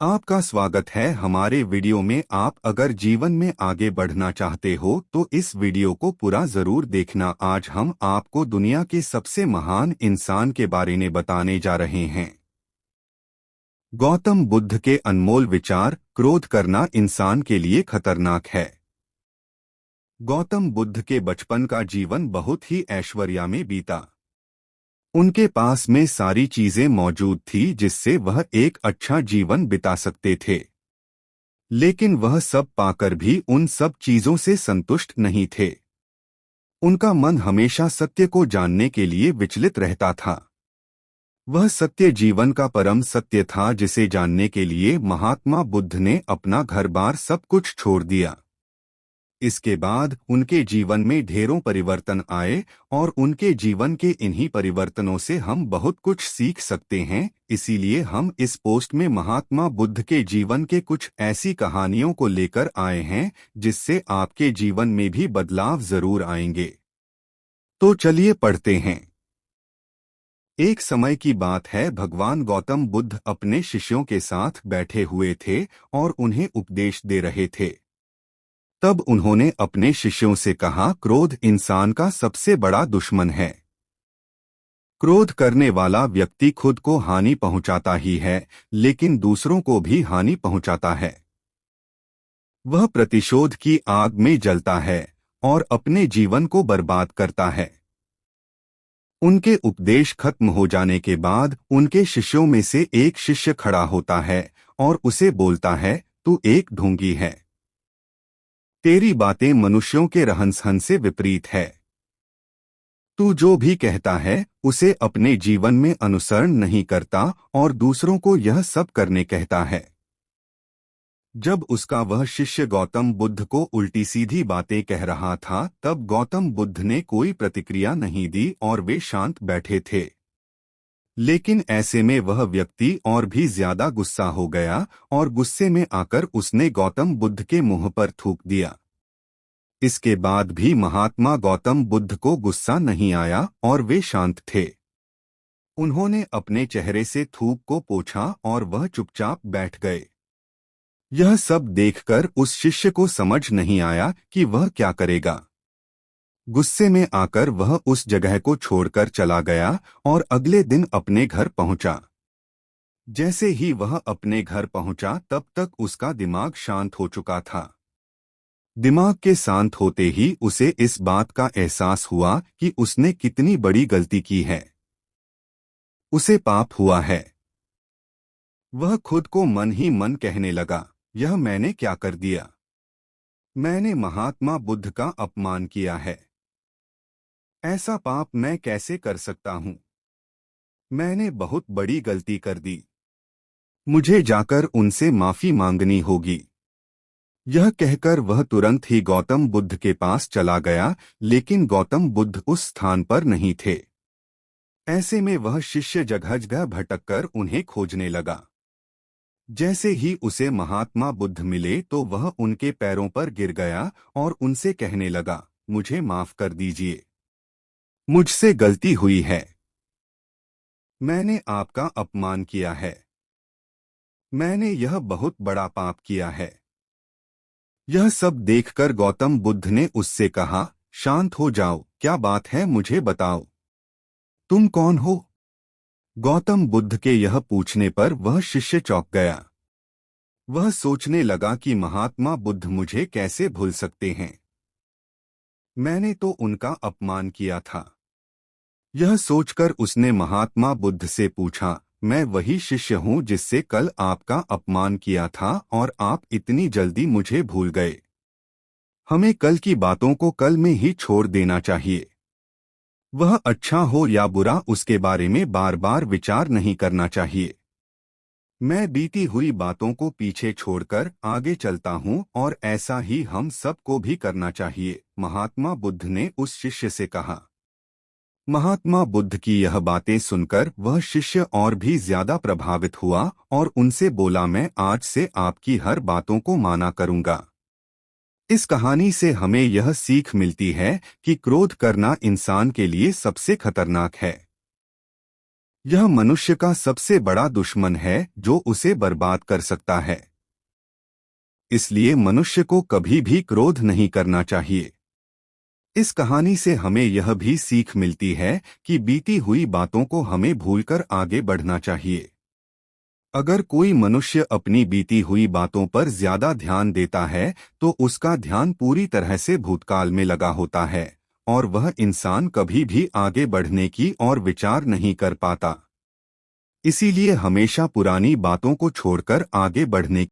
आपका स्वागत है हमारे वीडियो में। आप अगर जीवन में आगे बढ़ना चाहते हो तो इस वीडियो को पूरा जरूर देखना। आज हम आपको दुनिया के सबसे महान इंसान के बारे में बताने जा रहे हैं। गौतम बुद्ध के अनमोल विचार। क्रोध करना इंसान के लिए खतरनाक है। गौतम बुद्ध के बचपन का जीवन बहुत ही ऐश्वर्या में बीता। उनके पास में सारी चीजें मौजूद थी जिससे वह एक अच्छा जीवन बिता सकते थे। लेकिन वह सब पाकर भी उन सब चीजों से संतुष्ट नहीं थे। उनका मन हमेशा सत्य को जानने के लिए विचलित रहता था। वह सत्य जीवन का परम सत्य था जिसे जानने के लिए महात्मा बुद्ध ने अपना घर-बार सब कुछ छोड़ दिया। इसके बाद उनके जीवन में ढेरों परिवर्तन आए और उनके जीवन के इन्हीं परिवर्तनों से हम बहुत कुछ सीख सकते हैं। इसीलिए हम इस पोस्ट में महात्मा बुद्ध के जीवन के कुछ ऐसी कहानियों को लेकर आए हैं जिससे आपके जीवन में भी बदलाव जरूर आएंगे। तो चलिए पढ़ते हैं। एक समय की बात है, भगवान गौतम बुद्ध अपने शिष्यों के साथ बैठे हुए थे और उन्हें उपदेश दे रहे थे। तब उन्होंने अपने शिष्यों से कहा, क्रोध इंसान का सबसे बड़ा दुश्मन है। क्रोध करने वाला व्यक्ति खुद को हानि पहुंचाता ही है, लेकिन दूसरों को भी हानि पहुंचाता है। वह प्रतिशोध की आग में जलता है और अपने जीवन को बर्बाद करता है। उनके उपदेश खत्म हो जाने के बाद उनके शिष्यों में से एक शिष्य खड़ा होता है और उसे बोलता है, तू एक ढोंगी है। तेरी बातें मनुष्यों के रहन-सहन से विपरीत है। तू जो भी कहता है उसे अपने जीवन में अनुसरण नहीं करता और दूसरों को यह सब करने कहता है। जब उसका वह शिष्य गौतम बुद्ध को उल्टी सीधी बातें कह रहा था, तब गौतम बुद्ध ने कोई प्रतिक्रिया नहीं दी और वे शांत बैठे थे। लेकिन ऐसे में वह व्यक्ति और भी ज्यादा गुस्सा हो गया और गुस्से में आकर उसने गौतम बुद्ध के मुंह पर थूक दिया। इसके बाद भी महात्मा गौतम बुद्ध को गुस्सा नहीं आया और वे शांत थे। उन्होंने अपने चेहरे से थूक को पोंछा और वह चुपचाप बैठ गए। यह सब देखकर उस शिष्य को समझ नहीं आया कि वह क्या करेगा। गुस्से में आकर वह उस जगह को छोड़कर चला गया और अगले दिन अपने घर पहुंचा। जैसे ही वह अपने घर पहुंचा तब तक उसका दिमाग शांत हो चुका था। दिमाग के शांत होते ही उसे इस बात का एहसास हुआ कि उसने कितनी बड़ी गलती की है। उसे पाप हुआ है। वह खुद को मन ही मन कहने लगा, यह मैंने क्या कर दिया? मैंने महात्मा बुद्ध का अपमान किया है। ऐसा पाप मैं कैसे कर सकता हूँ? मैंने बहुत बड़ी गलती कर दी। मुझे जाकर उनसे माफी मांगनी होगी। यह कहकर वह तुरंत ही गौतम बुद्ध के पास चला गया, लेकिन गौतम बुद्ध उस स्थान पर नहीं थे। ऐसे में वह शिष्य जगह-जगह भटककर उन्हें खोजने लगा। जैसे ही उसे महात्मा बुद्ध मिले तो वह उनके पैरों पर गिर गया और उनसे कहने लगा, मुझे माफ कर दीजिए। मुझसे गलती हुई है। मैंने आपका अपमान किया है। मैंने यह बहुत बड़ा पाप किया है। यह सब देखकर गौतम बुद्ध ने उससे कहा, शांत हो जाओ, क्या बात है मुझे बताओ। तुम कौन हो? गौतम बुद्ध के यह पूछने पर वह शिष्य चौंक गया। वह सोचने लगा कि महात्मा बुद्ध मुझे कैसे भूल सकते हैं। मैंने तो उनका अपमान किया था। यह सोचकर उसने महात्मा बुद्ध से पूछा, मैं वही शिष्य हूँ जिससे कल आपका अपमान किया था और आप इतनी जल्दी मुझे भूल गए। हमें कल की बातों को कल में ही छोड़ देना चाहिए। वह अच्छा हो या बुरा उसके बारे में बार बार विचार नहीं करना चाहिए। मैं बीती हुई बातों को पीछे छोड़कर आगे चलता हूँ और ऐसा ही हम सबको भी करना चाहिए, महात्मा बुद्ध ने उस शिष्य से कहा। महात्मा बुद्ध की यह बातें सुनकर वह शिष्य और भी ज्यादा प्रभावित हुआ और उनसे बोला, मैं आज से आपकी हर बातों को माना करूंगा। इस कहानी से हमें यह सीख मिलती है कि क्रोध करना इंसान के लिए सबसे खतरनाक है। यह मनुष्य का सबसे बड़ा दुश्मन है जो उसे बर्बाद कर सकता है। इसलिए मनुष्य को कभी भी क्रोध नहीं करना चाहिए। इस कहानी से हमें यह भी सीख मिलती है कि बीती हुई बातों को हमें भूलकर आगे बढ़ना चाहिए। अगर कोई मनुष्य अपनी बीती हुई बातों पर ज्यादा ध्यान देता है तो उसका ध्यान पूरी तरह से भूतकाल में लगा होता है और वह इंसान कभी भी आगे बढ़ने की और विचार नहीं कर पाता। इसीलिए हमेशा पुरानी बातों को छोड़कर आगे बढ़ने